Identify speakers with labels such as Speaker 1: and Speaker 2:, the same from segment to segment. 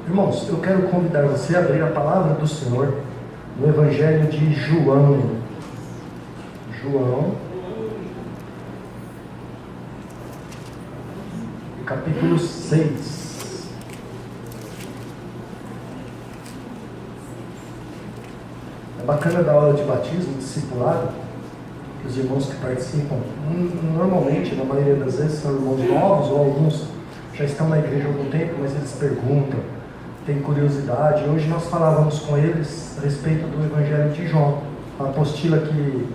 Speaker 1: Irmãos, eu quero convidar você a abrir a palavra do Senhor no Evangelho de João. Capítulo 6. É bacana da aula de batismo, discipulado, que os irmãos que participam, normalmente, na maioria das vezes, são irmãos novos, ou alguns já estão na igreja há algum tempo, mas eles perguntam, têm curiosidade. Hoje nós falávamos com eles a respeito do Evangelho de João. A apostila que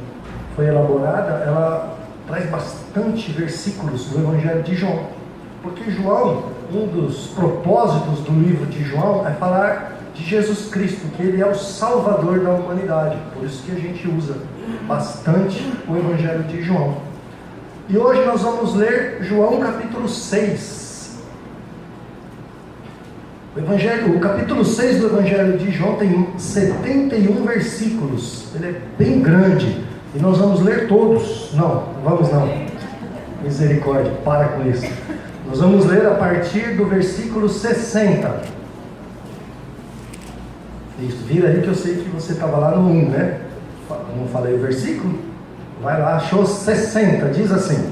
Speaker 1: foi elaborada, ela traz bastante versículos do Evangelho de João. Porque João, um dos propósitos do livro de João é falar de Jesus Cristo, que Ele é o Salvador da humanidade. Por isso que a gente usa bastante o Evangelho de João. E hoje nós vamos ler João capítulo 6. O capítulo 6 do Evangelho de João tem 71 versículos. Ele é bem grande. E nós vamos ler todos. Não vamos não. Misericórdia, para com isso. Nós vamos ler a partir do versículo 60. Isso, vira aí que eu sei que você estava lá no 1, né? Não falei o versículo? Vai lá, achou 60, diz assim: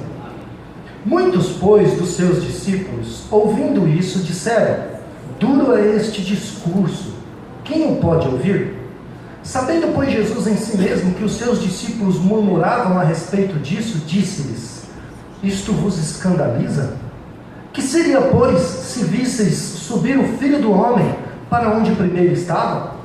Speaker 1: Muitos, pois, dos seus discípulos, ouvindo isso, disseram: Duro é este discurso, quem o pode ouvir? Sabendo, pois, Jesus em si mesmo que os seus discípulos murmuravam a respeito disso, disse-lhes: Isto vos escandaliza? Que seria, pois, se visseis subir o Filho do Homem para onde primeiro estava?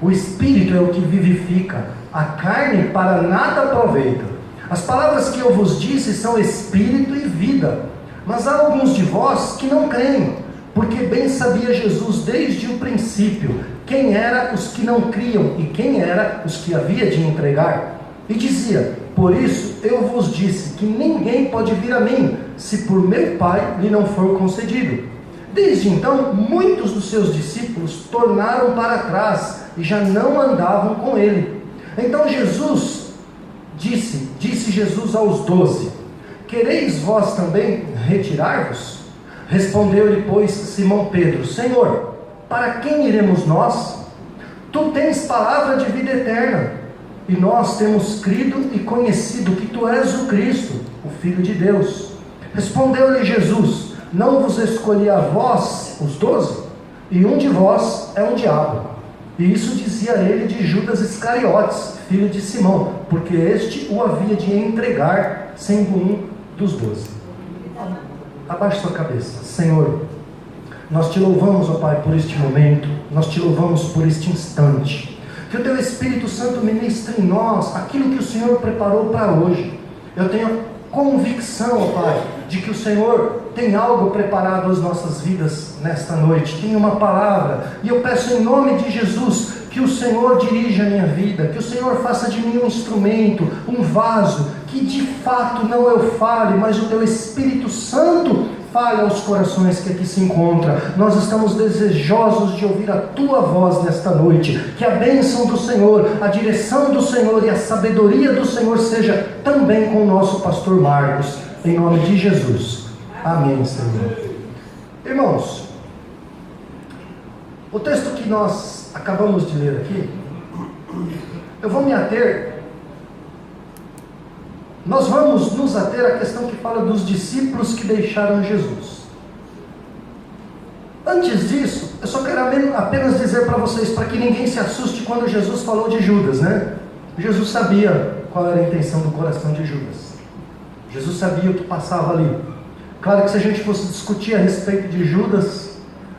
Speaker 1: O Espírito é o que vivifica, a carne para nada aproveita. As palavras que eu vos disse são Espírito e vida. Mas há alguns de vós que não creem, porque bem sabia Jesus desde o princípio quem eram os que não criam e quem eram os que havia de entregar. E dizia: Por isso eu vos disse que ninguém pode vir a mim, se por meu Pai lhe não for concedido. Desde então, muitos dos seus discípulos tornaram para trás e já não andavam com ele. Então disse Jesus aos 12: Quereis vós também retirar-vos? Respondeu-lhe, pois, Simão Pedro: Senhor, para quem iremos nós? Tu tens palavra de vida eterna, e nós temos crido e conhecido que tu és o Cristo, o Filho de Deus. Respondeu-lhe Jesus: Não vos escolhi a vós, os 12? E um de vós é um diabo. E isso dizia ele de Judas Iscariotes, filho de Simão, porque este o havia de entregar, sendo um dos 12. Abaixe sua cabeça. Senhor, nós te louvamos, ó Pai, por este momento, nós te louvamos por este instante. Que o Teu Espírito Santo ministre em nós aquilo que o Senhor preparou para hoje. Eu tenho convicção, ó Pai, de que o Senhor tem algo preparado às nossas vidas nesta noite. Tem uma palavra. E eu peço em nome de Jesus que o Senhor dirija a minha vida, que o Senhor faça de mim um instrumento, um vaso, que de fato não eu fale, mas o Teu Espírito Santo fale aos corações que aqui se encontram. Nós estamos desejosos de ouvir a Tua voz nesta noite. Que a bênção do Senhor, a direção do Senhor e a sabedoria do Senhor seja também com o nosso pastor Marcos, em nome de Jesus. Amém, Senhor. Irmãos, o texto que nós acabamos de ler aqui, eu vou me ater. Nós vamos nos ater à questão que fala dos discípulos que deixaram Jesus. Antes disso, eu só quero apenas dizer para vocês, para que ninguém se assuste quando Jesus falou de Judas, né? Jesus sabia qual era a intenção do coração de Judas. Jesus sabia o que passava ali. Claro que se a gente fosse discutir a respeito de Judas,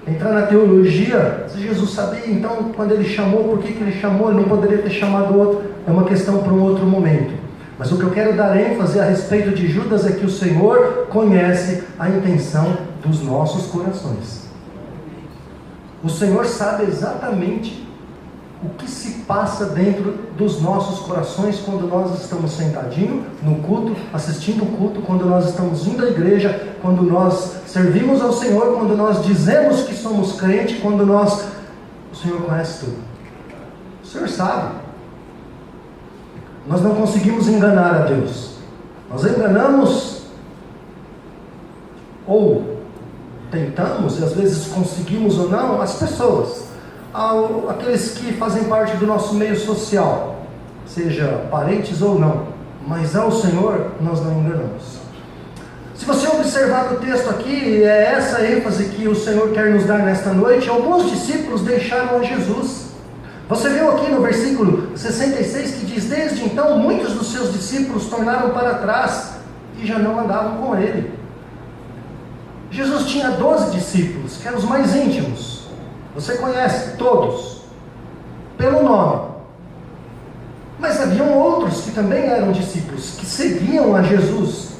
Speaker 1: entrar na teologia, se Jesus sabia, então quando ele chamou, por que ele chamou? Ele não poderia ter chamado outro. É uma questão para um outro momento. Mas o que eu quero dar ênfase a respeito de Judas é que o Senhor conhece a intenção dos nossos corações. O Senhor sabe exatamente o que se passa dentro dos nossos corações quando nós estamos sentadinhos no culto, assistindo o culto, quando nós estamos indo à igreja, quando nós servimos ao Senhor, quando nós dizemos que somos crentes, quando nós... O Senhor conhece tudo. O Senhor sabe. Nós não conseguimos enganar a Deus. Nós enganamos ou tentamos, e às vezes conseguimos ou não, as pessoas, aqueles que fazem parte do nosso meio social, seja parentes ou não, mas ao Senhor nós não enganamos. Se você observar o texto aqui, é essa a ênfase que o Senhor quer nos dar nesta noite. Alguns discípulos deixaram a Jesus. Você viu aqui no versículo 66 que diz: desde então muitos dos seus discípulos tornaram para trás e já não andavam com ele. Jesus tinha 12 discípulos, que eram os mais íntimos. Você conhece todos, pelo nome. Mas haviam outros que também eram discípulos, que seguiam a Jesus.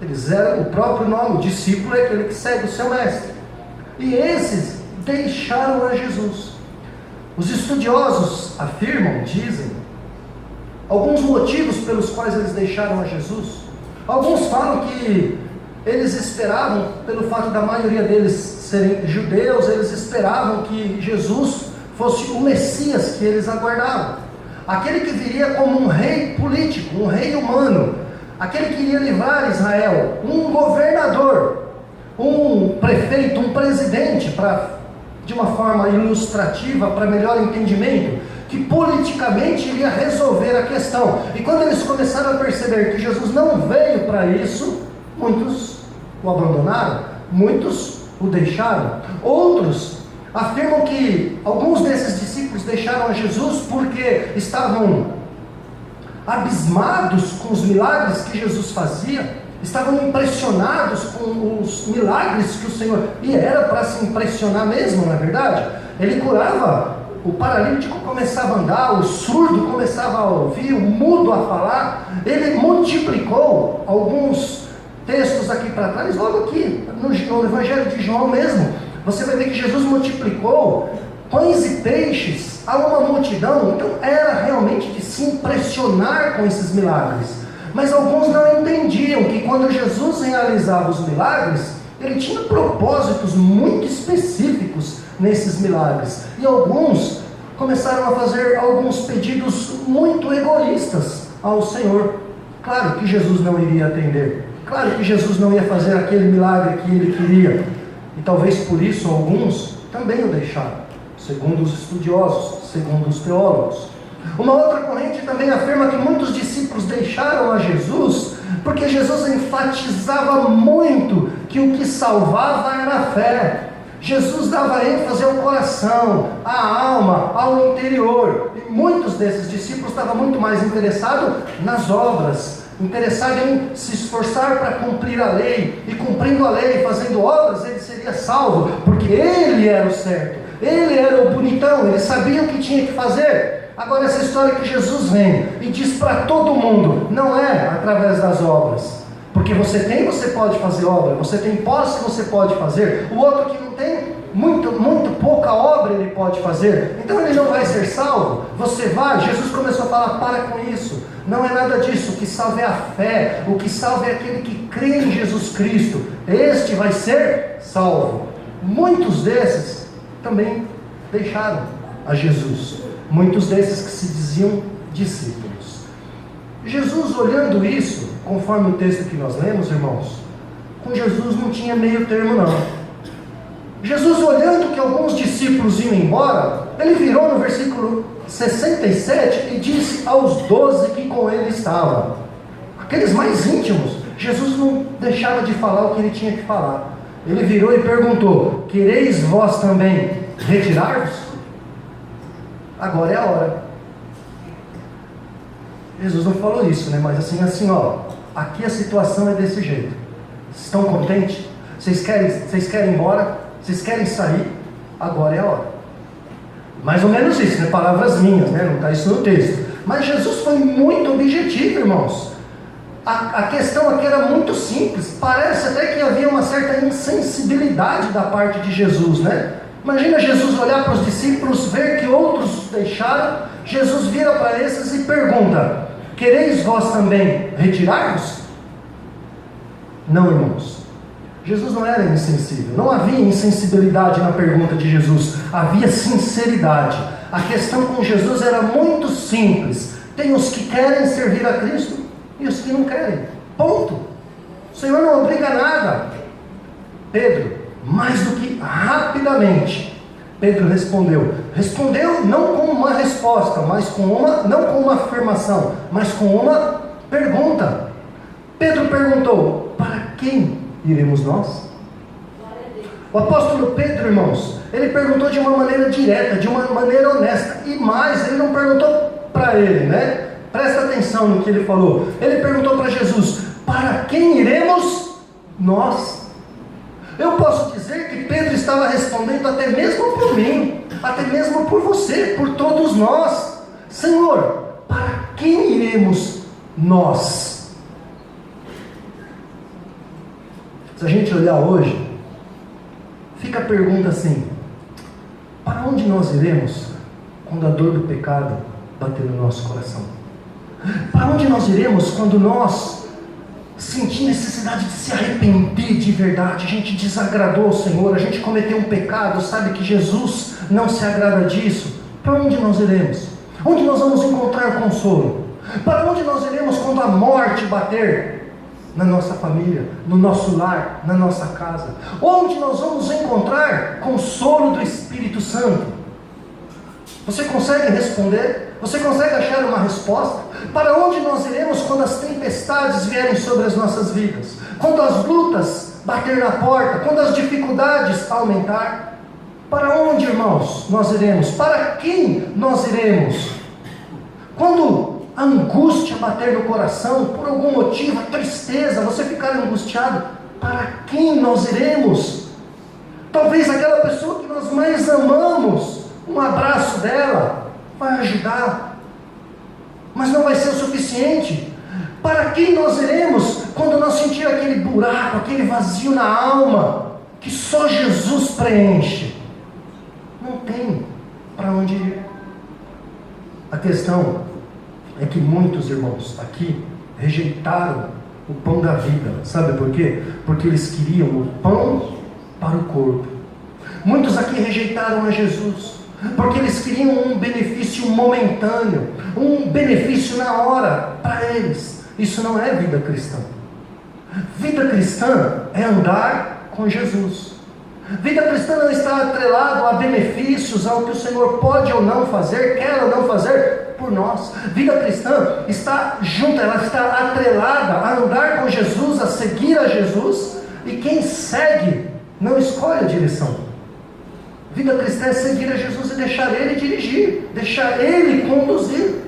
Speaker 1: Eles eram o próprio nome, o discípulo é aquele que segue o seu mestre. E esses deixaram a Jesus. Os estudiosos afirmam, dizem, alguns motivos pelos quais eles deixaram a Jesus. Alguns falam que eles esperavam, pelo fato da maioria deles serem judeus, eles esperavam que Jesus fosse o Messias que eles aguardavam. Aquele que viria como um rei político, um rei humano, aquele que iria livrar Israel, um governador, um prefeito, um presidente, de uma forma ilustrativa, para melhor entendimento, que politicamente iria resolver a questão. E quando eles começaram a perceber que Jesus não veio para isso, muitos o abandonaram, muitos o deixaram. Outros afirmam que alguns desses discípulos deixaram a Jesus porque estavam abismados com os milagres que Jesus fazia, estavam impressionados com os milagres que o Senhor, e era para se impressionar mesmo, na verdade. Ele curava, o paralítico começava a andar, o surdo começava a ouvir, o mudo a falar. Ele multiplicou alguns textos aqui para trás, logo aqui no Evangelho de João mesmo, você vai ver que Jesus multiplicou pães e peixes a uma multidão. Então era realmente de se impressionar com esses milagres. Mas alguns não entendiam que quando Jesus realizava os milagres, ele tinha propósitos muito específicos nesses milagres. E alguns começaram a fazer alguns pedidos muito egoístas ao Senhor. Claro que Jesus não iria atender. Claro que Jesus não ia fazer aquele milagre que ele queria. E talvez por isso alguns também o deixaram, segundo os estudiosos, segundo os teólogos. Uma outra corrente também afirma que muitos discípulos deixaram a Jesus porque Jesus enfatizava muito que o que salvava era a fé. Jesus dava ênfase ao coração, à alma, ao interior. E muitos desses discípulos estavam muito mais interessados nas obras, interessado em se esforçar para cumprir a lei, e cumprindo a lei, fazendo obras, ele seria salvo, porque ele era o certo, ele era o bonitão, ele sabia o que tinha que fazer. Agora essa história que Jesus vem e diz para todo mundo, não é através das obras, porque você tem, você pode fazer obra, você tem posse, você pode fazer, o outro que não tem, muito pouca obra ele pode fazer, então ele não vai ser salvo. Você vai, Jesus começou a falar, para com isso, não é nada disso, o que salva é a fé, o que salva é aquele que crê em Jesus Cristo, este vai ser salvo. Muitos desses também deixaram a Jesus, muitos desses que se diziam discípulos. Jesus, olhando isso, conforme o texto que nós lemos, irmãos, com Jesus não tinha meio termo não. Jesus, olhando que alguns discípulos iam embora, ele virou no versículo 67 e disse aos 12 que com ele estavam, aqueles mais íntimos. Jesus não deixava de falar o que ele tinha que falar. Ele virou e perguntou: quereis vós também retirar-vos? Agora é a hora. Jesus não falou isso, né? Mas assim, ó, aqui a situação é desse jeito. Estão contentes? Vocês querem ir embora? Vocês querem sair? Agora é a hora. Mais ou menos isso, né? Palavras minhas, né? Não está isso no texto. Mas Jesus foi muito objetivo, irmãos. A questão aqui era muito simples. Parece até que havia uma certa insensibilidade da parte de Jesus, né? Imagina Jesus olhar para os discípulos, ver que outros deixaram. Jesus vira para esses e pergunta: quereis vós também retirar-vos? Não, irmãos. Jesus não era insensível, não havia insensibilidade na pergunta de Jesus, havia sinceridade. A questão com Jesus era muito simples. Tem os que querem servir a Cristo e os que não querem, ponto. O Senhor não obriga nada. Pedro, mais do que rapidamente, Pedro respondeu. Respondeu não com uma resposta, mas não com uma afirmação, mas com uma pergunta. Pedro perguntou: para quem iremos nós? O apóstolo Pedro, irmãos, ele perguntou de uma maneira direta, de uma maneira honesta. E mais, ele não perguntou para ele, né? Presta atenção no que ele falou. Ele perguntou para Jesus: para quem iremos nós? Eu posso dizer que Pedro estava respondendo até mesmo por mim, até mesmo por você, por todos nós. Senhor, para quem iremos nós? Se a gente olhar hoje, fica a pergunta assim: para onde nós iremos quando a dor do pecado bater no nosso coração? Para onde nós iremos quando nós sentir necessidade de se arrepender de verdade? A gente desagradou o Senhor, a gente cometeu um pecado, sabe que Jesus não se agrada disso. Para onde nós iremos? Onde nós vamos encontrar consolo? Para onde nós iremos quando a morte bater na nossa família, no nosso lar, na nossa casa? Onde nós vamos encontrar consolo do Espírito Santo? Você consegue responder? Você consegue achar uma resposta? Para onde nós iremos quando as tempestades vierem sobre as nossas vidas? Quando as lutas bater na porta? Quando as dificuldades aumentar? Para onde, irmãos, nós iremos? Para quem nós iremos? Quando a angústia bater no coração, por algum motivo, a tristeza, você ficar angustiado, para quem nós iremos? Talvez aquela pessoa que nós mais amamos, um abraço dela vai ajudar, mas não vai ser o suficiente. Para quem nós iremos quando nós sentir aquele buraco, aquele vazio na alma, que só Jesus preenche? Não tem para onde ir. A questão é que muitos irmãos aqui rejeitaram o pão da vida. Sabe por quê? Porque eles queriam o pão para o corpo. Muitos aqui rejeitaram a Jesus porque eles queriam um benefício momentâneo, um benefício na hora para eles. Isso não é vida cristã. Vida cristã é andar com Jesus. Vida cristã não está atrelado a benefícios, ao que o Senhor pode ou não fazer, quer ou não fazer por nós. Vida cristã está junta, ela está atrelada a andar com Jesus, a seguir a Jesus, e quem segue não escolhe a direção. Vida cristã é seguir a Jesus e deixar Ele dirigir, deixar Ele conduzir.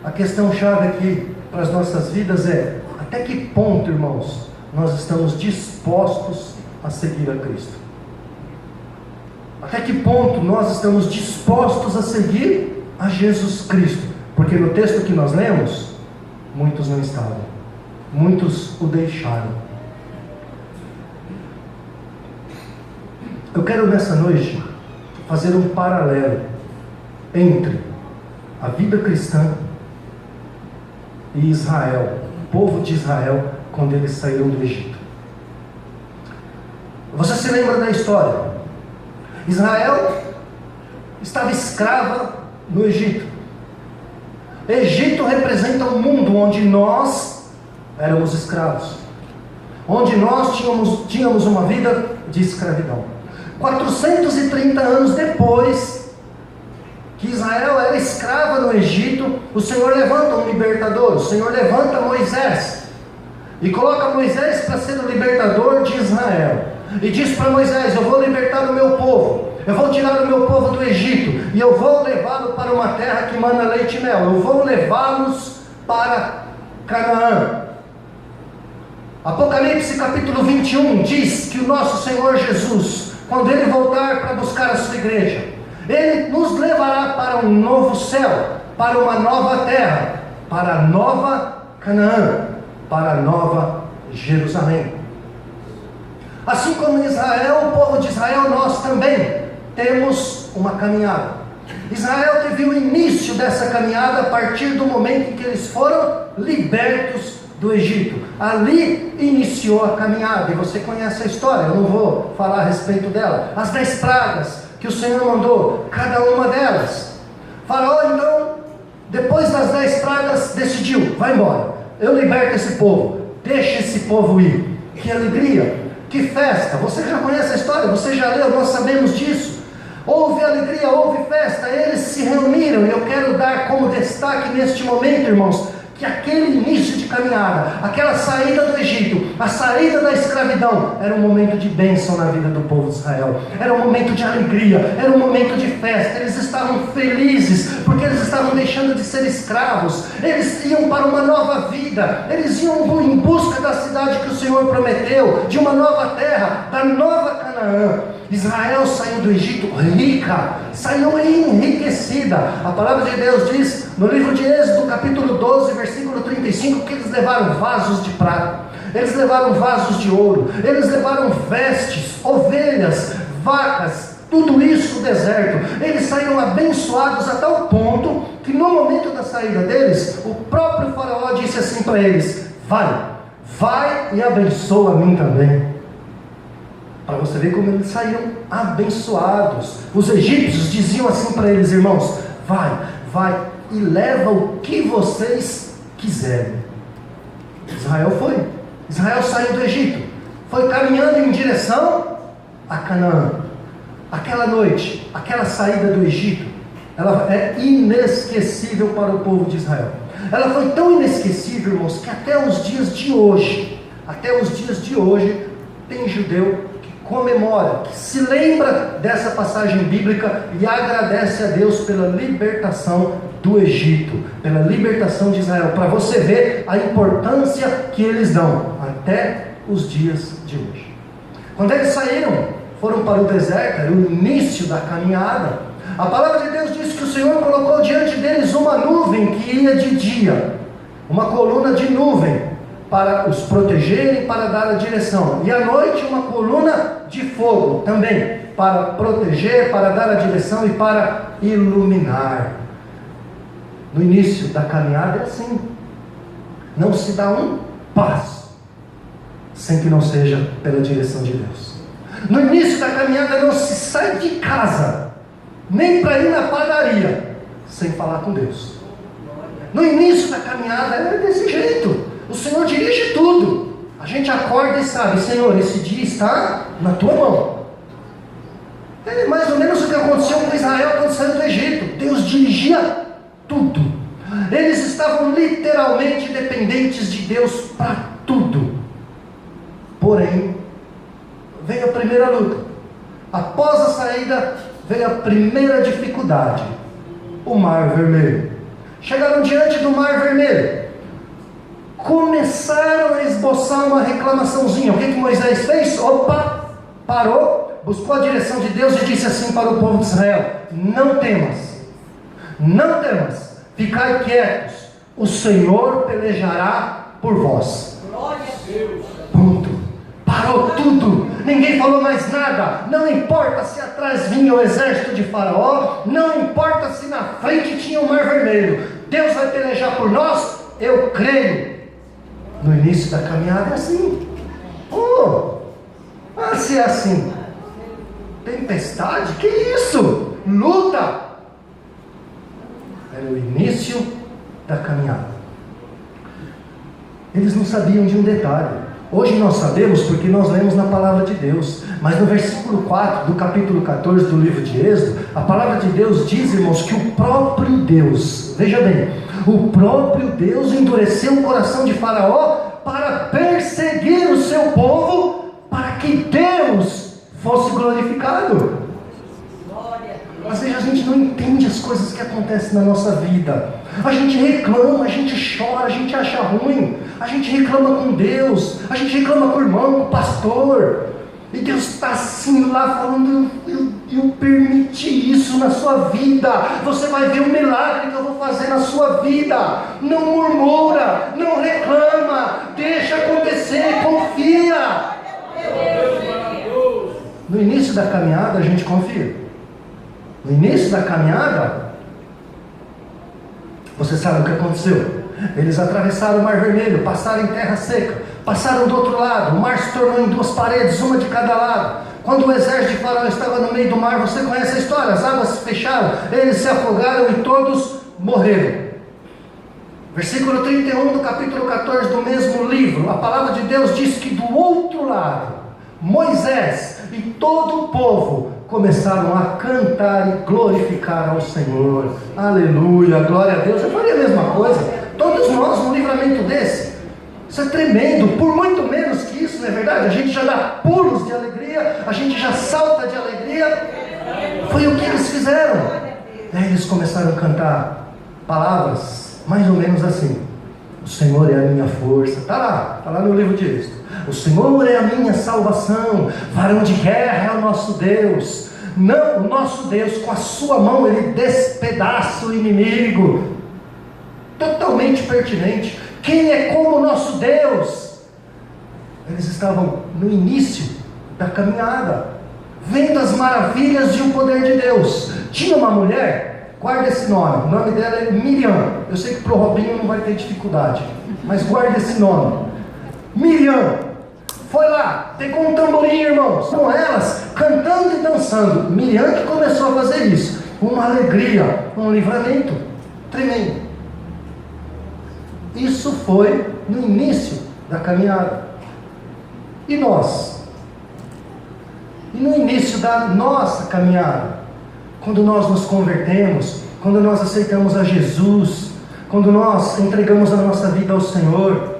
Speaker 1: A questão chave aqui para as nossas vidas é: até que ponto, irmãos, nós estamos dispostos a seguir a Cristo? Até que ponto nós estamos dispostos a seguir a Jesus Cristo? Porque no texto que nós lemos, muitos não estavam, muitos o deixaram. Eu quero nessa noite fazer um paralelo entre a vida cristã e Israel, o povo de Israel, quando eles saíram do Egito. Você se lembra da história? Israel estava escrava no Egito. Egito representa um mundo onde nós éramos escravos, onde nós tínhamos uma vida de escravidão. 430 anos depois que Israel era escrava no Egito, o Senhor levanta um libertador, o Senhor levanta Moisés e coloca Moisés para ser o libertador de Israel, e diz para Moisés: eu vou libertar o meu povo, eu vou tirar o meu povo do Egito, e eu vou levá-lo para uma terra que mana leite e mel, eu vou levá-los para Canaã. Apocalipse capítulo 21 diz que o nosso Senhor Jesus, quando Ele voltar para buscar a sua igreja, Ele nos levará para um novo céu, para uma nova terra, para a nova Canaã, para a nova Jerusalém. Assim como Israel, o povo de Israel, nós também temos uma caminhada. Israel teve o início dessa caminhada a partir do momento em que eles foram libertos do Egito. Ali iniciou a caminhada, e você conhece a história, eu não vou falar a respeito dela. As 10 pragas que o Senhor mandou, cada uma delas. Faraó, então, depois das 10 pragas, decidiu: vai embora, eu liberto esse povo, deixa esse povo ir. Que alegria! Que festa! Você já conhece a história, você já leu, nós sabemos disso. Houve alegria, houve festa, eles se reuniram, e eu quero dar como destaque neste momento, irmãos, que aquele início de caminhada, aquela saída do Egito, a saída da escravidão, era um momento de bênção na vida do povo de Israel, era um momento de alegria, era um momento de festa. Eles estavam felizes, porque eles estavam deixando de ser escravos, eles iam para uma nova vida, eles iam em busca da cidade que o Senhor prometeu, de uma nova terra, da nova Canaã. Israel saiu do Egito rica, saiu enriquecida. A palavra de Deus diz no livro de Êxodo, capítulo 12, versículo 35, que eles levaram vasos de prata, eles levaram vasos de ouro, eles levaram vestes, ovelhas, vacas, tudo isso no deserto. Eles saíram abençoados a tal ponto que no momento da saída deles, o próprio faraó disse assim para eles: vai e abençoa a mim também. Para você ver como eles saíram abençoados. Os egípcios diziam assim para eles: irmãos, vai e leva o que vocês quiserem. Israel foi. Israel saiu do Egito, foi caminhando em direção a Canaã. Aquela noite, aquela saída do Egito, ela é inesquecível para o povo de Israel. Ela foi tão inesquecível, irmãos, que até os dias de hoje, tem judeu comemora, que se lembra dessa passagem bíblica e agradece a Deus pela libertação do Egito, pela libertação de Israel, para você ver a importância que eles dão até os dias de hoje. Quando eles saíram, foram para o deserto, era o início da caminhada. A palavra de Deus diz que o Senhor colocou diante deles uma nuvem que ia de dia, uma coluna de nuvem, para os protegerem, para dar a direção, e à noite uma coluna de fogo também, para proteger, para dar a direção e para iluminar. No início da caminhada é assim, não se dá um passo sem que não seja pela direção de Deus. No início da caminhada não se sai de casa, nem para ir na padaria, sem falar com Deus. No início da caminhada é desse jeito. O Senhor dirige tudo. A gente acorda e sabe: Senhor, esse dia está na tua mão. É mais ou menos o que aconteceu com Israel quando saiu do Egito. Deus dirigia tudo. Eles estavam literalmente dependentes de Deus para tudo. Porém, veio a primeira luta. Após a saída, veio a primeira dificuldade: o Mar Vermelho. Chegaram diante do Mar Vermelho, começaram a esboçar uma reclamaçãozinha. O que Moisés fez? Parou, buscou a direção de Deus e disse assim para o povo de Israel: não temas, ficai quietos, o Senhor pelejará por vós.
Speaker 2: Glória a Deus.
Speaker 1: Ponto. Parou tudo, ninguém falou mais nada. Não importa se atrás vinha o exército de Faraó, não importa se na frente tinha o Mar Vermelho, Deus vai pelejar por nós, eu creio. No início da caminhada é assim. Se é assim, tempestade, que isso? Luta. Era o início da caminhada. Eles não sabiam de um detalhe. Hoje nós sabemos porque nós lemos na palavra de Deus. Mas no versículo 4 do capítulo 14 do livro de Êxodo, a palavra de Deus diz, irmãos, que o próprio Deus, veja bem, o próprio Deus endureceu o coração de Faraó para perseguir o seu povo, para que Deus fosse glorificado. Às vezes a gente não entende as coisas que acontecem na nossa vida. A gente reclama, a gente chora, a gente acha ruim, a gente reclama com Deus, a gente reclama com o irmão, com o pastor, e Deus está assim lá falando: eu permiti isso na sua vida, você vai ver o milagre que eu vou fazer na sua vida. Não murmura, não reclama, deixa acontecer, confia. No início da caminhada a gente confia. No início da caminhada, você sabe o que aconteceu? Eles atravessaram o Mar Vermelho, passaram em terra seca, passaram do outro lado, o mar se tornou em duas paredes, uma de cada lado. Quando o exército de Faraó estava no meio do mar, você conhece a história, as águas se fecharam, eles se afogaram e todos morreram. Versículo 31 do capítulo 14 do mesmo livro, a palavra de Deus diz que do outro lado, Moisés e todo o povo começaram a cantar e glorificar ao Senhor. Aleluia, glória a Deus. Eu faria a mesma coisa. Todos nós num livramento desse. Isso é tremendo. Por muito menos que isso, não é verdade? A gente já dá pulos de alegria, a gente já salta de alegria. Foi o que eles fizeram. Aí eles começaram a cantar palavras mais ou menos assim: o Senhor é a minha força. Está lá no livro de Êxodo. O Senhor é a minha salvação, varão de guerra é o nosso Deus. Não, o nosso Deus, com a sua mão, Ele despedaça o inimigo. Totalmente pertinente. Quem é como o nosso Deus? Eles estavam no início da caminhada, vendo as maravilhas e o poder de Deus. Tinha uma mulher, guarda esse nome, o nome dela é Miriam. Eu sei que para o Robinho não vai ter dificuldade, mas guarda esse nome. Miriam foi lá, pegou um tamborim, irmãos, com elas, cantando e dançando. Miriam que começou a fazer isso. Uma alegria, um livramento tremendo. Isso foi no início da caminhada. E nós? E no início da nossa caminhada, quando nós nos convertemos, quando nós aceitamos a Jesus, quando nós entregamos a nossa vida ao Senhor,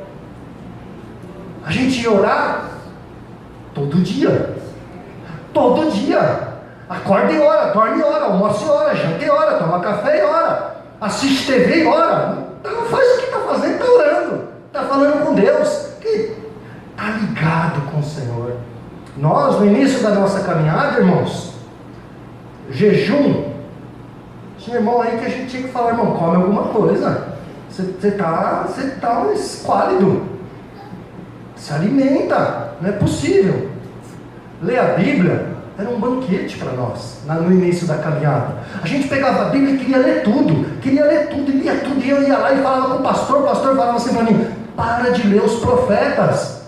Speaker 1: a gente ia orar todo dia. Todo dia. Acorda e ora, dorme e ora, almoça e ora, janta e ora, toma café e ora, assiste TV e ora. Então faz o que está fazendo, está orando, está falando com Deus, está ligado com o Senhor. Nós, no início da nossa caminhada, irmãos, jejum, tinha irmão aí que a gente tinha que falar: irmão, come alguma coisa, você está um esquálido, se alimenta, não é possível. Ler a Bíblia era um banquete para nós, no início da caminhada. A gente pegava a Bíblia e queria ler tudo, e lia tudo, e eu ia lá e falava com o pastor falava assim para mim: para de ler os profetas,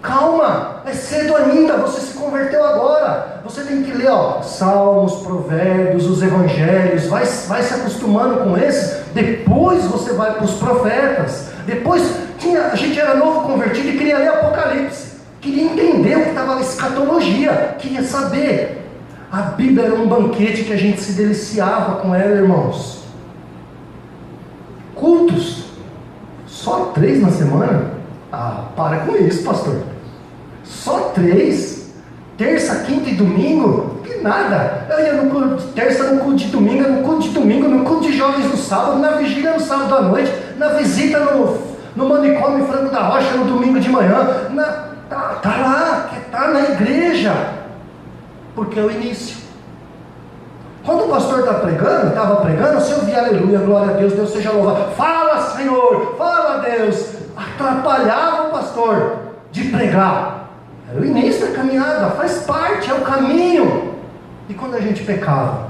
Speaker 1: calma, é cedo ainda, você se converteu agora, você tem que ler Salmos, Provérbios, os Evangelhos, vai se acostumando com esses, depois você vai para os profetas. Depois a gente era novo convertido e queria ler Apocalipse, queria entender o que estava na escatologia, queria saber. A Bíblia era um banquete que a gente se deliciava com ela, irmãos. Cultos, só 3 na semana? Para com isso, pastor. Só 3? Terça, quinta e domingo? Que nada. Eu ia no culto de terça, no culto de domingo, no culto de domingo, no culto de jovens no sábado, na vigília no sábado à noite, na visita no manicômio Franco da Rocha no domingo de manhã. Está lá, está na igreja, porque é o início. Quando o pastor estava pregando, você ouvia aleluia, glória a Deus, Deus seja louvado, fala Senhor, fala Deus, atrapalhava o pastor de pregar. Era o início da caminhada, faz parte, é o caminho. E quando a gente pecava,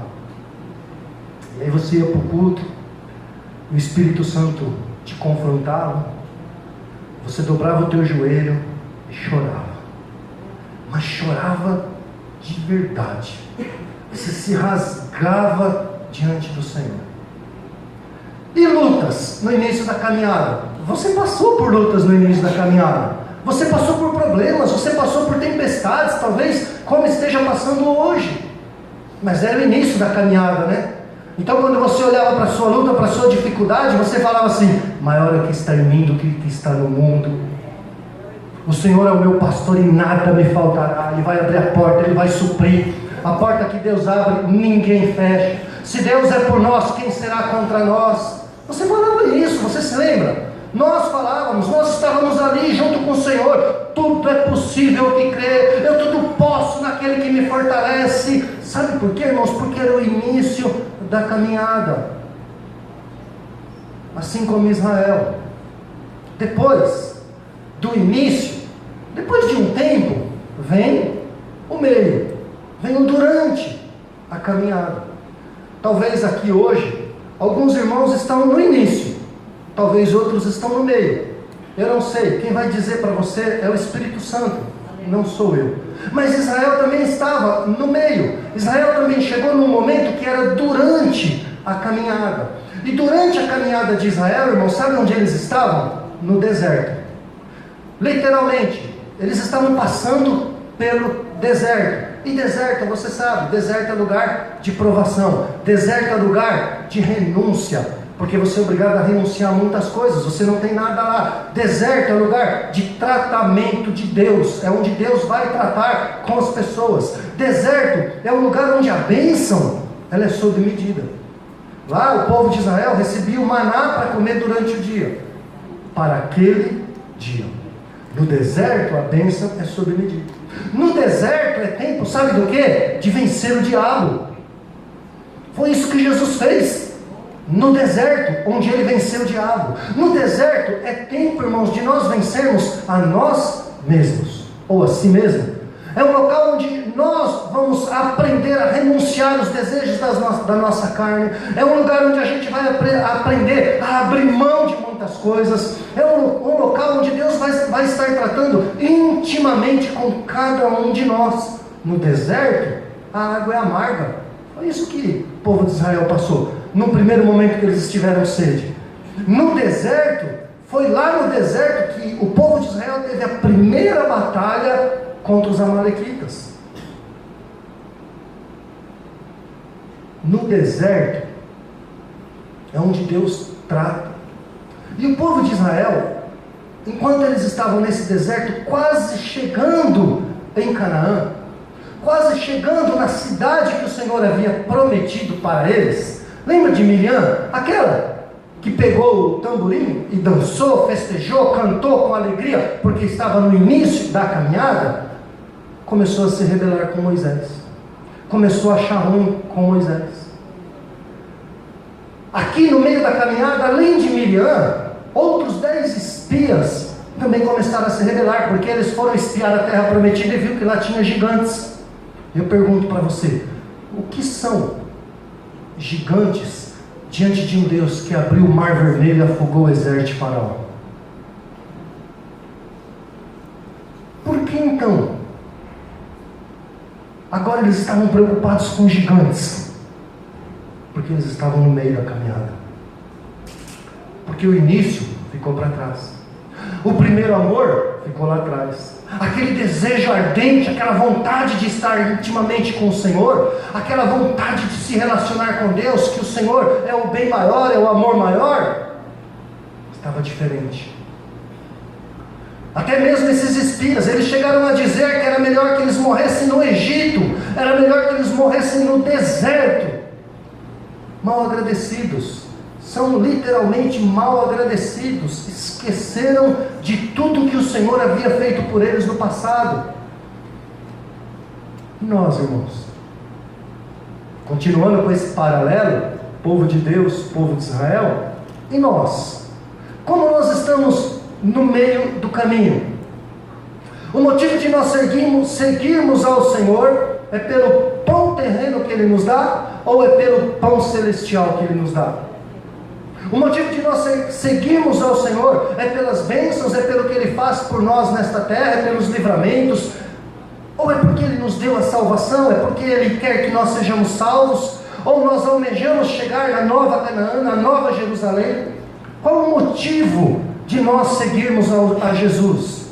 Speaker 1: e aí você ia para o culto, o Espírito Santo te confrontava, você dobrava o teu joelho e chorava, mas chorava de verdade. Você se rasgava diante do Senhor. E lutas no início da caminhada? Você passou por lutas no início da caminhada, você passou por problemas, você passou por tempestades, talvez como esteja passando hoje, mas era o início da caminhada, né? Então quando você olhava para a sua luta, para a sua dificuldade, você falava assim: maior é que está em mim do que está no mundo. O Senhor é o meu pastor e nada me faltará. Ele vai abrir a porta, Ele vai suprir. A porta que Deus abre, ninguém fecha. Se Deus é por nós, quem será contra nós? Você falava isso, você se lembra? Nós falávamos, nós estávamos ali junto com o Senhor. Tudo é possível que crê, eu tudo posso naquele que me fortalece. Sabe por quê, irmãos? Porque era o início da caminhada. Assim como Israel. Depois do início, depois de um tempo, vem o meio, vem o durante a caminhada. Talvez aqui hoje, alguns irmãos estão no início, talvez outros estão no meio. Eu não sei, quem vai dizer para você é o Espírito Santo, não sou eu. Mas Israel também estava no meio. Israel também chegou num momento que era durante a caminhada. E durante a caminhada de Israel, irmãos, sabe onde eles estavam? No deserto. Literalmente, eles estavam passando pelo deserto. E deserto, você sabe, deserto é lugar de provação, deserto é lugar de renúncia, porque você é obrigado a renunciar a muitas coisas, você não tem nada lá. Deserto é lugar de tratamento de Deus, é onde Deus vai tratar com as pessoas. Deserto é um lugar onde a bênção, ela é sob medida. Lá o povo de Israel recebia o maná para comer durante o dia, para aquele dia. No deserto a bênção é sob medida. No deserto é tempo, sabe do que? De vencer o diabo. Foi isso que Jesus fez no deserto, onde ele venceu o diabo. No deserto é tempo, irmãos, de nós vencermos a nós mesmos, ou a si mesmo. É um local onde nós vamos aprender a renunciar os desejos da nossa carne. É um lugar onde a gente vai aprender a abrir mão de muitas coisas. É um local onde Deus vai estar tratando intimamente com cada um de nós. No deserto, a água é amarga. Foi isso que o povo de Israel passou no primeiro momento que eles estiveram sede. No deserto, foi lá no deserto que o povo de Israel teve a primeira batalha contra os amalequitas. No deserto é onde Deus trata. E o povo de Israel, enquanto eles estavam nesse deserto, quase chegando em Canaã, quase chegando na cidade que o Senhor havia prometido para eles. Lembra de Miriam? Aquela que pegou o tamborim e dançou, festejou, cantou com alegria, porque estava no início da caminhada. Começou a se rebelar com Moisés, começou a achar ruim com Moisés. Aqui no meio da caminhada, além de Miriam, outros 10 espias também começaram a se rebelar, porque eles foram espiar a terra prometida e viu que lá tinha gigantes. Eu pergunto para você, o que são gigantes diante de um Deus que abriu o mar vermelho e afogou o exército de Faraó? Por que então agora eles estavam preocupados com gigantes? Porque eles estavam no meio da caminhada, porque o início ficou para trás, o primeiro amor ficou lá atrás, aquele desejo ardente, aquela vontade de estar intimamente com o Senhor, aquela vontade de se relacionar com Deus, que o Senhor é o bem maior, é o amor maior, estava diferente. Até mesmo esses espias, eles chegaram a dizer que era melhor que eles morressem no Egito, era melhor que eles morressem no deserto. Mal agradecidos, são literalmente mal agradecidos, esqueceram de tudo que o Senhor havia feito por eles no passado. E nós, irmãos, continuando com esse paralelo, povo de Deus, povo de Israel, e nós, como nós estamos no meio do caminho? O motivo de nós seguirmos ao Senhor é pelo pão terreno que Ele nos dá, ou é pelo pão celestial que Ele nos dá? O motivo de nós seguirmos ao Senhor é pelas bênçãos, é pelo que Ele faz por nós nesta terra, é pelos livramentos, ou é porque Ele nos deu a salvação, é porque Ele quer que nós sejamos salvos, ou nós almejamos chegar na nova Canaã, na nova Jerusalém? Qual o motivo de nós seguirmos a Jesus?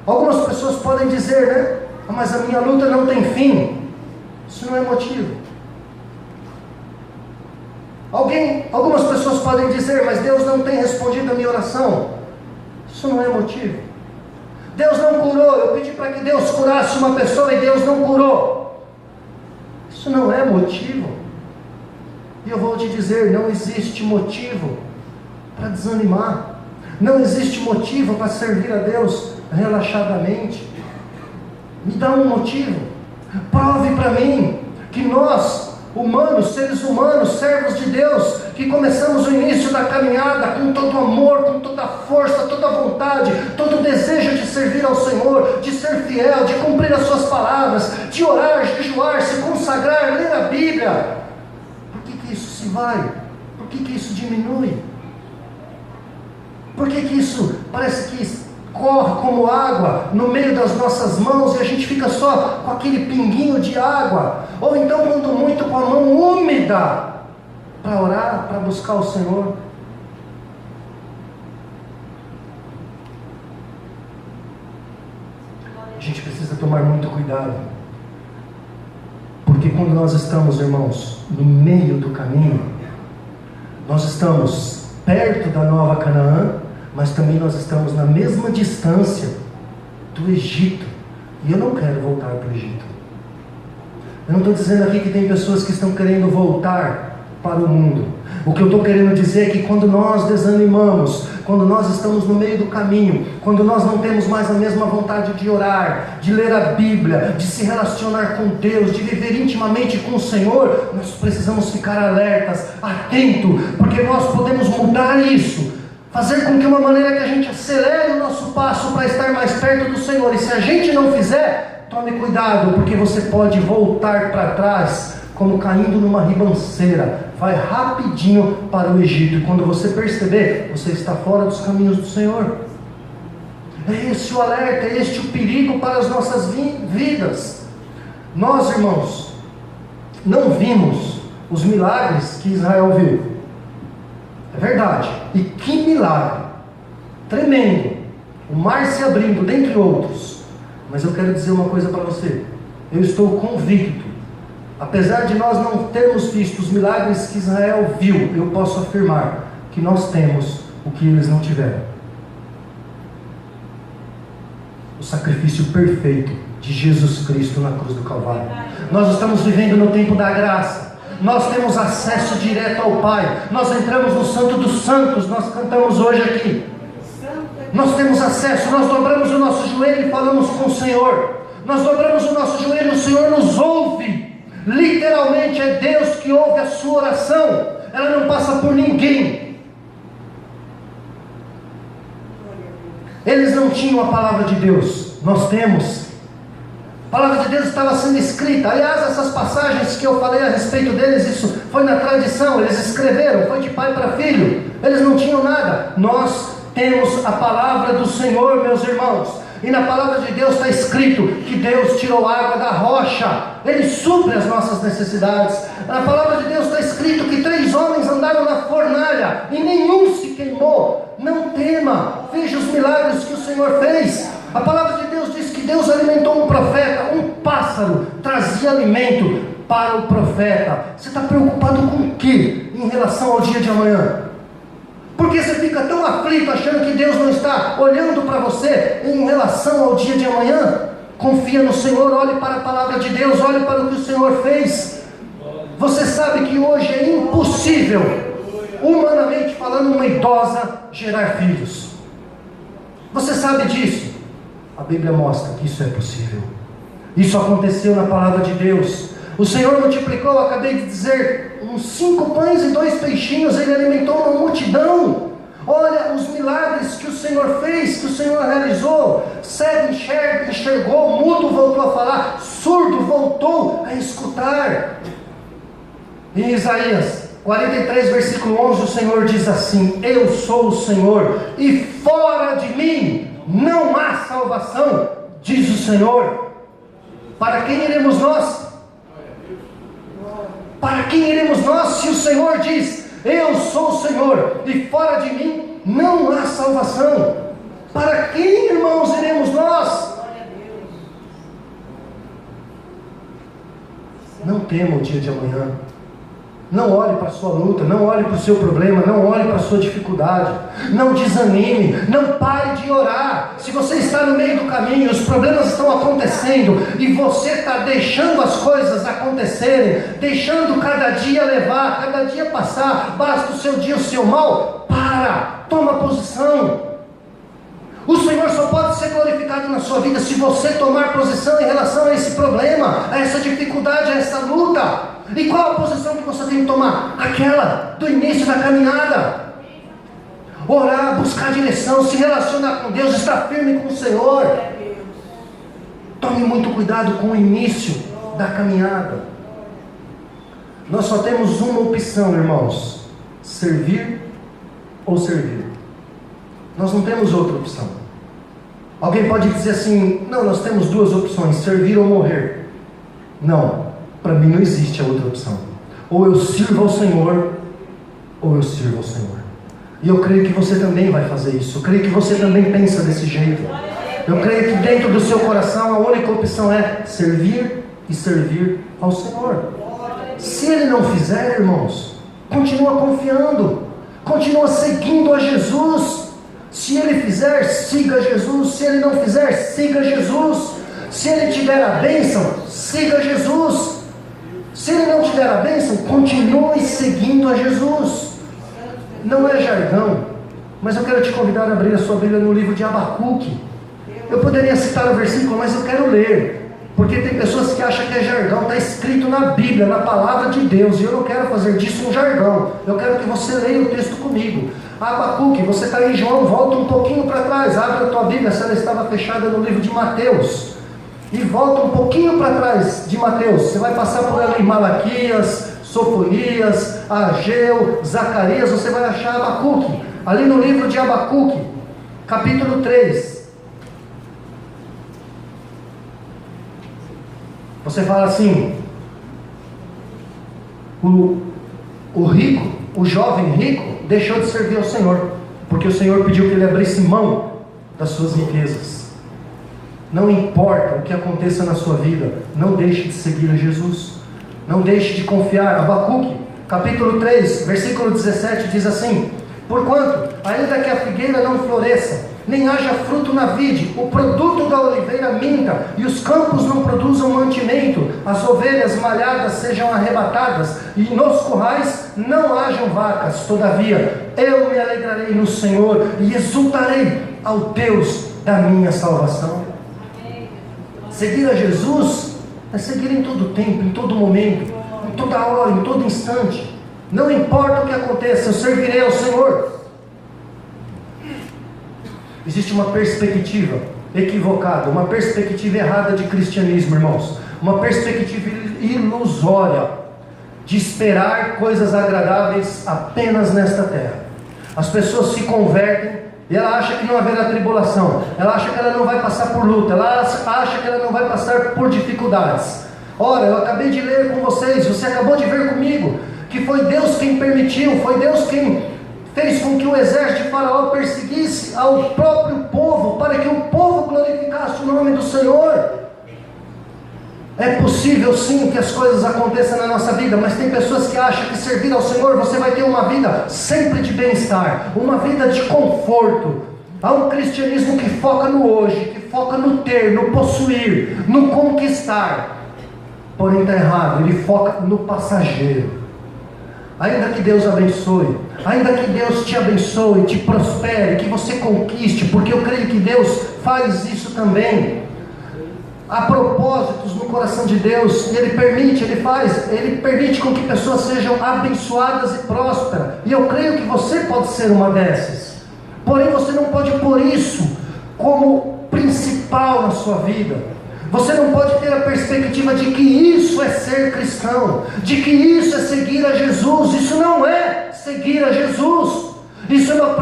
Speaker 1: Algumas pessoas podem dizer, né? Mas a minha luta não tem fim. Isso não é motivo. Algumas pessoas podem dizer, mas Deus não tem respondido a minha oração. Isso não é motivo. Deus não curou, eu pedi para que Deus curasse uma pessoa e Deus não curou. Isso não é motivo. E eu vou te dizer, não existe motivo para desanimar. Não existe motivo para servir a Deus relaxadamente. Me dá um motivo. Prove para mim que nós, humanos, seres humanos, servos de Deus, que começamos o início da caminhada com todo amor, com toda força, toda vontade, todo o desejo de servir ao Senhor, de ser fiel, de cumprir as suas palavras, de orar, jejuar, se consagrar, ler a Bíblia. Por que isso se vai? Por que isso diminui? Por que isso parece que corre como água no meio das nossas mãos e a gente fica só com aquele pinguinho de água? Ou então, quando muito, com a mão úmida para orar, para buscar o Senhor? A gente precisa tomar tomar muito cuidado. Porque quando nós estamos, irmãos, no meio do caminho, nós estamos perto da Nova Canaã, mas também nós estamos na mesma distância do Egito. E eu não quero voltar para o Egito. Eu não estou dizendo aqui que tem pessoas que estão querendo voltar para o mundo. O que eu estou querendo dizer é que quando nós desanimamos, quando nós estamos no meio do caminho, quando nós não temos mais a mesma vontade de orar, de ler a Bíblia, de se relacionar com Deus, de viver intimamente com o Senhor, nós precisamos ficar alertas, atentos, porque nós podemos mudar isso, fazer com que uma maneira que a gente acelere o nosso passo para estar mais perto do Senhor. E se a gente não fizer, tome cuidado, porque você pode voltar para trás como caindo numa ribanceira, vai rapidinho para o Egito, e quando você perceber, você está fora dos caminhos do Senhor. É esse o alerta, é este o perigo para as nossas vidas. Nós, irmãos, não vimos os milagres que Israel viu, é verdade, e que milagre, tremendo, o mar se abrindo, dentre outros. Mas eu quero dizer uma coisa para você, eu estou convicto, apesar de nós não termos visto os milagres que Israel viu, eu posso afirmar que nós temos o que eles não tiveram: o sacrifício perfeito de Jesus Cristo na cruz do Calvário. Nós estamos vivendo no tempo da graça, nós temos acesso direto ao Pai, nós entramos no Santo dos Santos, nós cantamos hoje aqui, nós temos acesso, nós dobramos o nosso joelho e falamos com o Senhor, nós dobramos o nosso joelho e o Senhor nos ouve. Literalmente é Deus que ouve a sua oração, ela não passa por ninguém. Eles não tinham a palavra de Deus, nós temos. A palavra de Deus estava sendo escrita. Aliás, essas passagens que eu falei a respeito deles, isso foi na tradição, eles escreveram, foi de pai para filho, eles não tinham nada. Nós temos a palavra do Senhor, meus irmãos. E na palavra de Deus está escrito que Deus tirou água da rocha, Ele supre as nossas necessidades. Na palavra de Deus está escrito que 3 homens andaram na fornalha e nenhum se queimou. Não tema, veja os milagres que o Senhor fez. A palavra de Deus diz que Deus alimentou um profeta, um pássaro trazia alimento para o profeta. Você está preocupado com o que em relação ao dia de amanhã? Porque você fica tão aflito achando que Deus não está olhando para você em relação ao dia de amanhã? Confia no Senhor, olhe para a palavra de Deus, olhe para o que o Senhor fez. Você sabe que hoje é impossível, humanamente falando, uma idosa gerar filhos. Você sabe disso? A Bíblia mostra que isso é possível. Isso aconteceu na palavra de Deus. O Senhor multiplicou, acabei de dizer, uns 5 pães e 2 peixinhos, Ele alimentou uma multidão. Olha os milagres que o Senhor fez, que o Senhor realizou. Cego enxergou, mudo voltou a falar, surdo voltou a escutar. Em Isaías 43, versículo 11, o Senhor diz assim: eu sou o Senhor, e fora de mim não há salvação, diz o Senhor. Para quem iremos nós? Para quem iremos nós, se o Senhor diz: eu sou o Senhor, e fora de mim não há salvação? Para quem, irmãos, iremos nós? Não tema o dia de amanhã. Não olhe para a sua luta, não olhe para o seu problema, não olhe para a sua dificuldade, não desanime, não pare de orar. Se você está no meio do caminho, os problemas estão acontecendo e você está deixando as coisas acontecerem, deixando cada dia levar, cada dia passar, basta o seu dia, o seu mal, toma posição. O Senhor só pode ser glorificado na sua vida se você tomar posição em relação a esse problema, a essa dificuldade, a essa luta. E qual a posição que você tem que tomar? Aquela do início da caminhada. Orar, buscar direção, se relacionar com Deus, estar firme com o Senhor. Tome muito cuidado com o início da caminhada. Nós só temos uma opção, irmãos: servir ou servir. Nós não temos outra opção. Alguém pode dizer assim: não, nós temos 2 opções, servir ou morrer. Não, para mim não existe a outra opção. Ou eu sirvo ao Senhor, ou eu sirvo ao Senhor. E eu creio que você também vai fazer isso. Eu creio que você também pensa desse jeito. Eu creio que dentro do seu coração a única opção é servir e servir ao Senhor. Se Ele não fizer, irmãos, continua confiando, continua seguindo a Jesus. Se Ele fizer, siga Jesus. Se Ele não fizer, siga Jesus. Se Ele te der a bênção, siga Jesus. Se Ele não te der a bênção, continue seguindo a Jesus. Não é jargão, mas eu quero te convidar a abrir a sua Bíblia no livro de Abacuque. Eu poderia citar o versículo, mas eu quero ler, porque tem pessoas que acham que é jargão. Está escrito na Bíblia, na palavra de Deus, e eu não quero fazer disso um jargão. Eu quero que você leia o texto comigo. Abacuque, você está em João, volta um pouquinho para trás, abre a tua Bíblia, se ela estava fechada no livro de Mateus, e volta um pouquinho para trás de Mateus. Você vai passar por ali Malaquias, Sofonias, Ageu, Zacarias, você vai achar Abacuque, ali no livro de Abacuque, capítulo 3. Você fala assim: o rico, o jovem rico, deixou de servir ao Senhor, porque o Senhor pediu que ele abrisse mão das suas riquezas. Não importa o que aconteça na sua vida, não deixe de seguir a Jesus, não deixe de confiar. Abacuque, capítulo 3, versículo 17 diz assim: porquanto, ainda que a figueira não floresça, nem haja fruto na vide, o produto da oliveira minta, e os campos não produzam mantimento, as ovelhas malhadas sejam arrebatadas, e nos currais não hajam vacas, todavia eu me alegrarei no Senhor, e exultarei ao Deus da minha salvação. Seguir a Jesus é seguir em todo tempo, em todo momento, em toda hora, em todo instante. Não importa o que aconteça, eu servirei ao Senhor. Existe uma perspectiva equivocada, uma perspectiva errada de cristianismo, irmãos. Uma perspectiva ilusória de esperar coisas agradáveis apenas nesta terra. As pessoas se convertem e ela acha que não haverá tribulação, ela acha que ela não vai passar por luta, ela acha que ela não vai passar por dificuldades. Ora, eu acabei de ler com vocês, você acabou de ver comigo, que foi Deus quem permitiu, foi Deus quem fez com que o exército de Faraó perseguisse ao próprio povo, para que o povo glorificasse o nome do Senhor. É possível sim que as coisas aconteçam na nossa vida, mas tem pessoas que acham que servir ao Senhor você vai ter uma vida sempre de bem-estar, uma vida de conforto. Há um cristianismo que foca no hoje, que foca no ter, no possuir, no conquistar. Porém está errado, ele foca no passageiro. Ainda que Deus abençoe, ainda que Deus te abençoe, te prospere, que você conquiste, porque eu creio que Deus faz isso também. Há propósitos no coração de Deus, e Ele permite com que pessoas sejam abençoadas e prósperas, e eu creio que você pode ser uma dessas. Porém você não pode pôr isso como principal na sua vida. Você não pode ter a perspectiva de que isso é ser cristão, de que isso é seguir a Jesus. Isso não é seguir a Jesus, isso é uma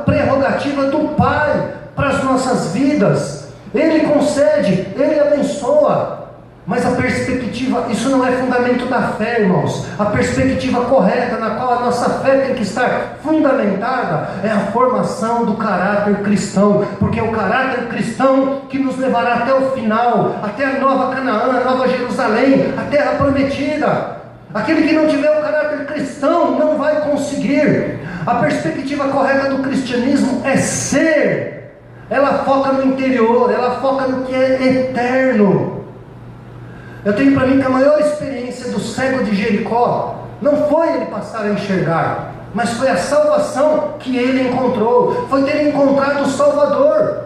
Speaker 1: prerrogativa do Pai para as nossas vidas. Ele concede, Ele abençoa, mas a perspectiva, isso não é fundamento da fé, irmãos. A perspectiva correta na qual a nossa fé tem que estar fundamentada é a formação do caráter cristão, porque é o caráter cristão que nos levará até o final, até a nova Canaã, a nova Jerusalém, a terra prometida. Aquele que não tiver o caráter cristão não vai conseguir. A perspectiva correta do cristianismo é ser. Ela foca no interior, ela foca no que é eterno. Eu tenho para mim que a maior experiência do cego de Jericó não foi ele passar a enxergar, mas foi a salvação que ele encontrou, foi ter encontrado o Salvador.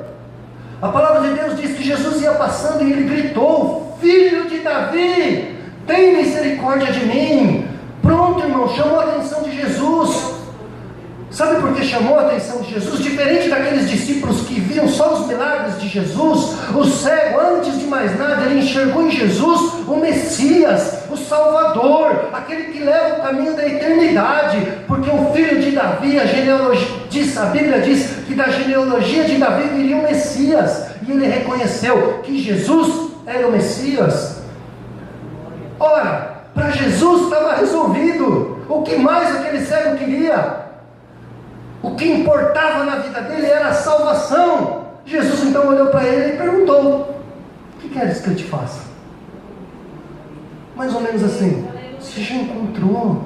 Speaker 1: A palavra de Deus diz que Jesus ia passando e ele gritou: Filho de Davi, tem misericórdia de mim. Pronto, irmão, chamou a atenção de Jesus. Sabe por que chamou a atenção de Jesus? Diferente daqueles discípulos que viam só os milagres de Jesus, o cego, antes de mais nada, ele enxergou em Jesus o Messias, o Salvador, aquele que leva o caminho da eternidade, porque o filho de Davi, a Bíblia diz que da genealogia de Davi viria o Messias, e ele reconheceu que Jesus era o Messias. Ora, para Jesus estava resolvido. O que mais aquele cego queria? O que importava na vida dele era a salvação. Jesus então olhou para ele e perguntou: o que queres que eu te faça? Mais ou menos assim: você já encontrou?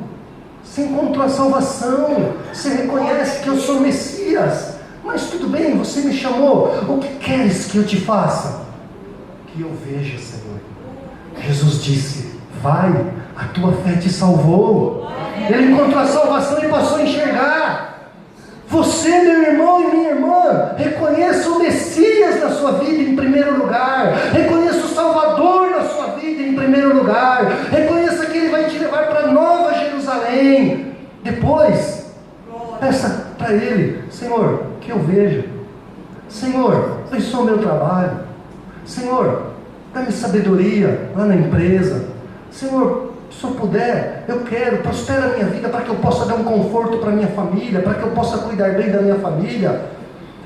Speaker 1: Você encontrou a salvação, você reconhece que eu sou o Messias, mas tudo bem, você me chamou, o que queres que eu te faça? Que eu veja, Senhor. Jesus disse: vai, a tua fé te salvou. Ele encontrou a salvação e passou a enxergar. Você, meu irmão e minha irmã, reconheça o Messias na sua vida em primeiro lugar, reconheça o Salvador na sua vida em primeiro lugar, reconheça que Ele vai te levar para Nova Jerusalém. Depois, peça para Ele: Senhor, que eu veja. Senhor, abençoa o meu trabalho. Senhor, dá-me sabedoria lá na empresa. Senhor, se eu puder, eu quero, prospera a minha vida para que eu possa dar um conforto para a minha família, para que eu possa cuidar bem da minha família.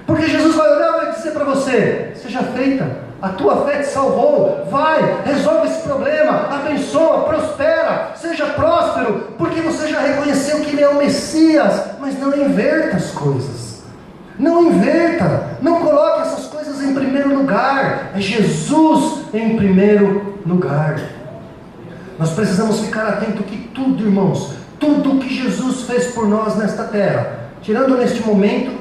Speaker 1: Porque Jesus vai olhar e vai dizer para você: seja feita, a tua fé te salvou, vai, resolve esse problema, abençoa, prospera, seja próspero, porque você já reconheceu que Ele é o Messias. Mas não inverta as coisas, não inverta, não coloque essas coisas em primeiro lugar, é Jesus em primeiro lugar. Nós precisamos ficar atento que tudo, irmãos, tudo que Jesus fez por nós nesta terra, tirando neste momento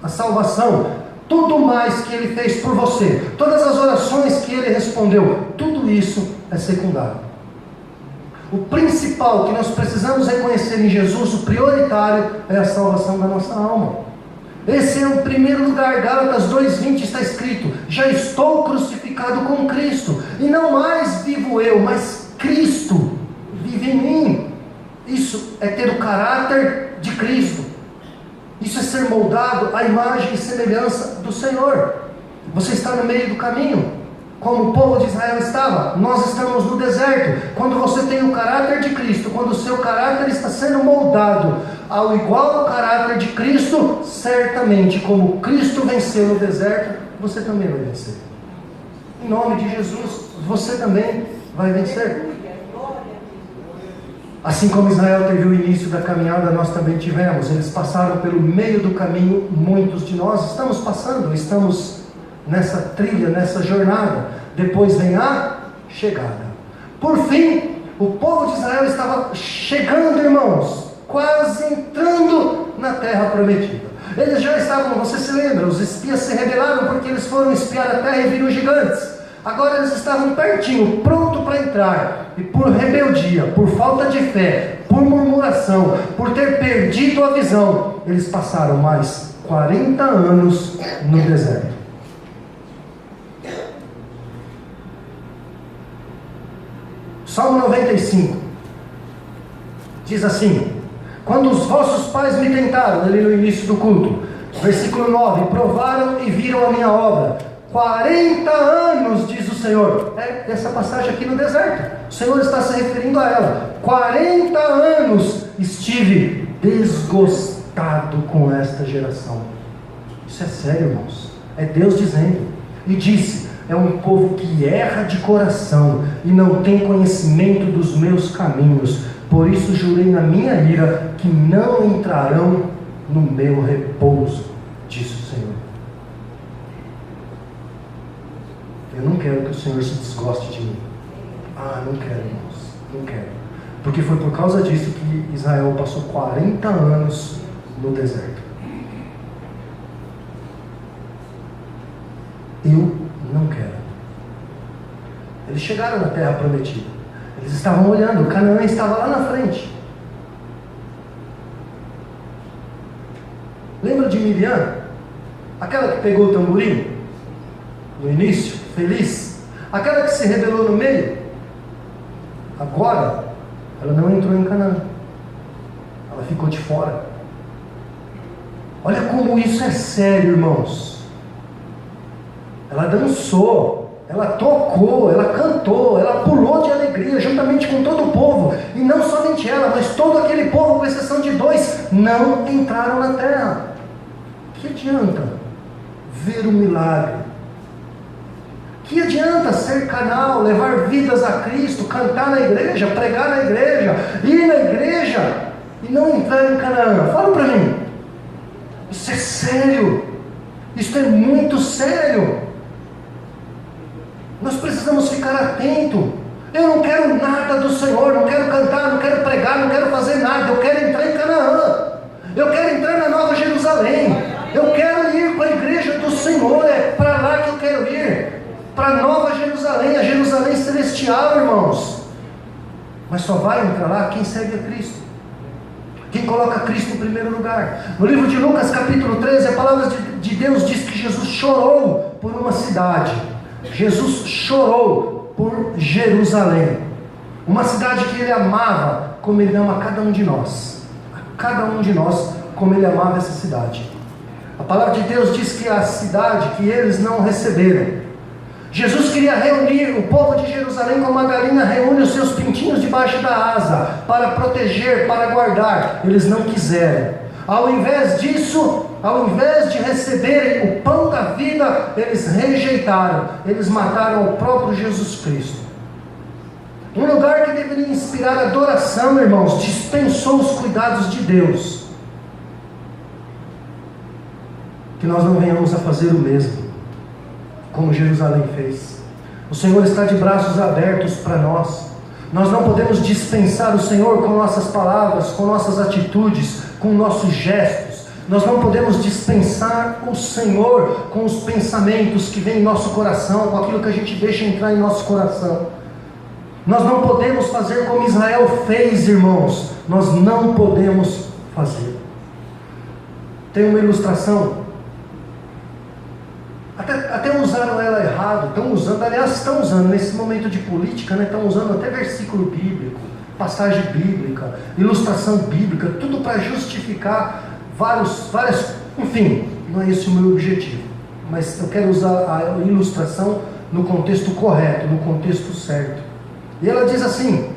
Speaker 1: a salvação, tudo mais que Ele fez por você, todas as orações que Ele respondeu, tudo isso é secundário. O principal que nós precisamos reconhecer em Jesus, o prioritário, é a salvação da nossa alma. Esse é o primeiro lugar. Gálatas 2:20 está escrito: já estou crucificado com Cristo, e não mais vivo eu, mas Cristo vive em mim. Isso é ter o caráter de Cristo. Isso é ser moldado à imagem e semelhança do Senhor. Você está no meio do caminho, como o povo de Israel estava. Nós estamos no deserto. Quando você tem o caráter de Cristo, quando o seu caráter está sendo moldado ao igual ao caráter de Cristo, certamente, como Cristo venceu no deserto, você também vai vencer. Em nome de Jesus, você também vai vencer. Assim como Israel teve o início da caminhada, nós também tivemos. Eles passaram pelo meio do caminho, muitos de nós estamos passando, estamos nessa trilha, nessa jornada. Depois vem a chegada. Por fim, o povo de Israel estava chegando, irmãos, quase entrando na terra prometida. Eles já estavam, você se lembra, os espias se rebelaram porque eles foram espiar a terra e viram gigantes. Agora eles estavam pertinho, pronto para entrar, e por rebeldia, por falta de fé, por murmuração, por ter perdido a visão, eles passaram mais 40 anos no deserto. Salmo 95 diz assim: quando os vossos pais me tentaram, ali no início do culto, versículo 9, provaram e viram a minha obra. 40 anos, diz o Senhor. É essa passagem aqui no deserto. O Senhor está se referindo a ela. 40 anos estive desgostado com esta geração. Isso é sério, irmãos. É Deus dizendo. E disse: é um povo que erra de coração e não tem conhecimento dos meus caminhos. Por isso jurei na minha ira que não entrarão no meu repouso, disse o Senhor. Eu não quero que o Senhor se desgoste de mim. Não quero, irmãos. Não quero. Porque foi por causa disso que Israel passou 40 anos no deserto. Eu não quero. Eles chegaram na terra prometida. Eles estavam olhando, Canaã estava lá na frente. Lembra de Miriam? Aquela que pegou o tamborim no início, feliz? Aquela que se rebelou no meio? Agora, ela não entrou em Canaã. Ela ficou de fora. Olha como isso é sério, irmãos. Ela dançou, ela tocou, ela cantou, ela pulou de alegria juntamente com todo o povo. E não somente ela, mas todo aquele povo, com exceção de 2, não entraram na terra. Que adianta ver o milagre? Que adianta ser canal, levar vidas a Cristo, cantar na igreja, pregar na igreja, ir na igreja e não entrar em Canaã? Fala para mim. Isso é sério. Isso Isto é muito sério. Nós precisamos ficar atentos. Eu não quero nada do Senhor, não quero cantar, não quero pregar, não quero fazer nada. Eu quero entrar em Canaã. Eu quero entrar na Nova Jerusalém. Eu quero ir para a igreja do Senhor. É para lá que eu quero ir. Para a Nova Jerusalém, a Jerusalém celestial, irmãos. Mas só vai entrar lá quem segue a Cristo, quem coloca Cristo em primeiro lugar. No livro de Lucas capítulo 13, a palavra de Deus diz que Jesus chorou por uma cidade. Jesus chorou por Jerusalém, uma cidade que ele amava como ele ama cada um de nós, a cada um de nós como ele amava essa cidade. A palavra de Deus diz que a cidade que eles não receberam, Jesus queria reunir o povo de Jerusalém como a galinha reúne os seus pintinhos debaixo da asa, para proteger, para guardar. Eles não quiseram. Ao invés disso, ao invés de receberem o pão da vida, eles rejeitaram, eles mataram o próprio Jesus Cristo. Um lugar que deveria inspirar adoração, irmãos, dispensou os cuidados de Deus. Que nós não venhamos a fazer o mesmo, como Jerusalém fez. O Senhor está de braços abertos para nós. Nós não podemos dispensar o Senhor com nossas palavras, com nossas atitudes, com nossos gestos. Nós não podemos dispensar o Senhor com os pensamentos que vêm em nosso coração, com aquilo que a gente deixa entrar em nosso coração. Nós não podemos fazer como Israel fez, irmãos. Nós não podemos fazer. Tem uma ilustração. Até usaram ela errado, estão usando nesse momento de política, estão usando até versículo bíblico, passagem bíblica, ilustração bíblica, tudo para justificar várias, enfim, não é esse o meu objetivo, mas eu quero usar a ilustração no contexto correto, no contexto certo. E ela diz assim,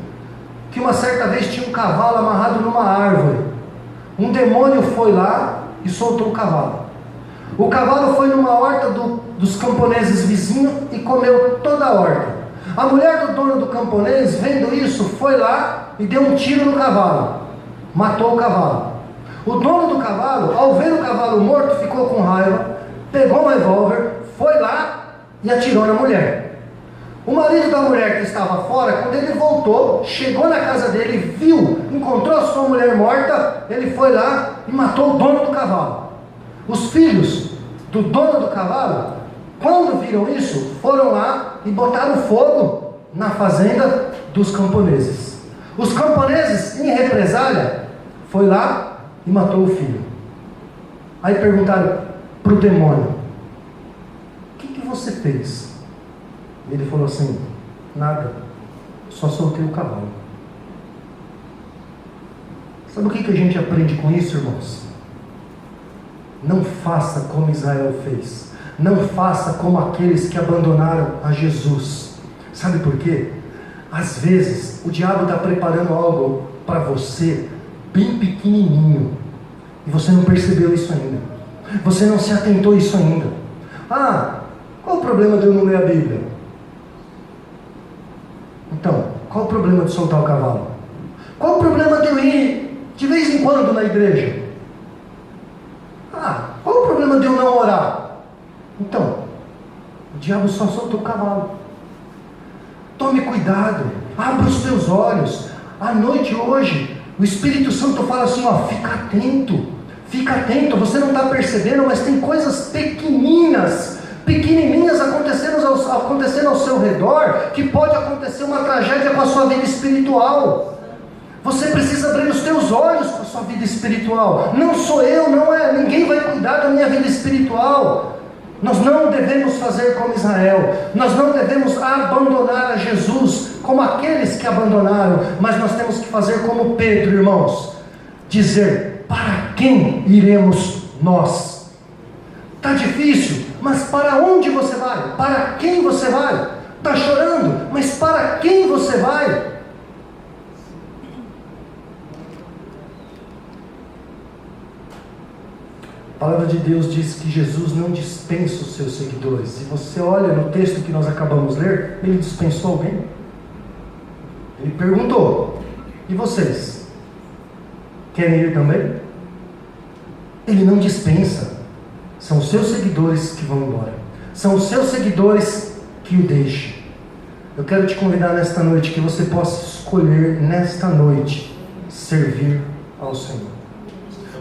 Speaker 1: que uma certa vez tinha um cavalo amarrado numa árvore, um demônio foi lá e soltou o cavalo. O cavalo foi numa horta dos camponeses vizinhos e comeu toda a horta. A mulher do dono do camponês, vendo isso, foi lá e deu um tiro no cavalo, matou o cavalo. O dono do cavalo, ao ver o cavalo morto, ficou com raiva, pegou um revólver, foi lá e atirou na mulher. O marido da mulher que estava fora, quando ele voltou, chegou na casa dele, viu, encontrou a sua mulher morta, ele foi lá e matou o dono do cavalo. Os filhos do dono do cavalo, quando viram isso, foram lá e botaram fogo na fazenda dos camponeses. Os camponeses, em represália, foi lá e matou o filho. Aí perguntaram para o demônio, o que você fez? Ele falou assim, nada, só soltei o cavalo. Sabe o que a gente aprende com isso, irmãos? Não faça como Israel fez. Não faça como aqueles que abandonaram a Jesus. Sabe por quê? Às vezes o diabo está preparando algo para você bem pequenininho e você não percebeu isso ainda. Você não se atentou a isso ainda. Qual o problema de eu não ler a Bíblia? Então, qual o problema de soltar o cavalo? Qual o problema de eu ir de vez em quando na igreja? Qual o problema de eu não orar? Então, o diabo só soltou o cavalo. Tome cuidado, abra os teus olhos. À noite hoje, o Espírito Santo fala assim, fica atento, você não está percebendo, mas tem coisas pequenininhas acontecendo ao seu redor, que pode acontecer uma tragédia com a sua vida espiritual. Você precisa abrir os teus olhos para a sua vida espiritual. Não sou eu, não é, ninguém vai cuidar da minha vida espiritual. Nós não devemos fazer como Israel. Nós não devemos abandonar a Jesus como aqueles que abandonaram. Mas nós temos que fazer como Pedro, irmãos. Dizer, para quem iremos nós? Está difícil, mas para onde você vai? Para quem você vai? Está chorando, mas para quem você vai? A palavra de Deus diz que Jesus não dispensa os seus seguidores. Se você olha no texto que nós acabamos de ler, ele dispensou alguém? Ele perguntou, e vocês? Querem ir também? Ele não dispensa. São os seus seguidores que vão embora. São os seus seguidores que o deixam. Eu quero te convidar nesta noite que você possa escolher nesta noite servir ao Senhor.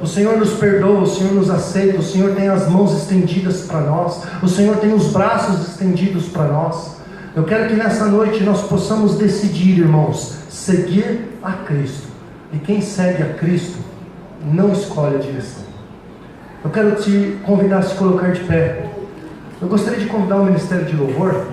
Speaker 1: O Senhor nos perdoa, o Senhor nos aceita, o Senhor tem as mãos estendidas para nós, o Senhor tem os braços estendidos para nós. Eu quero que nessa noite nós possamos decidir, irmãos, seguir a Cristo. E quem segue a Cristo não escolhe a direção. Eu quero te convidar a se colocar de pé. Eu gostaria de convidar o Ministério de Louvor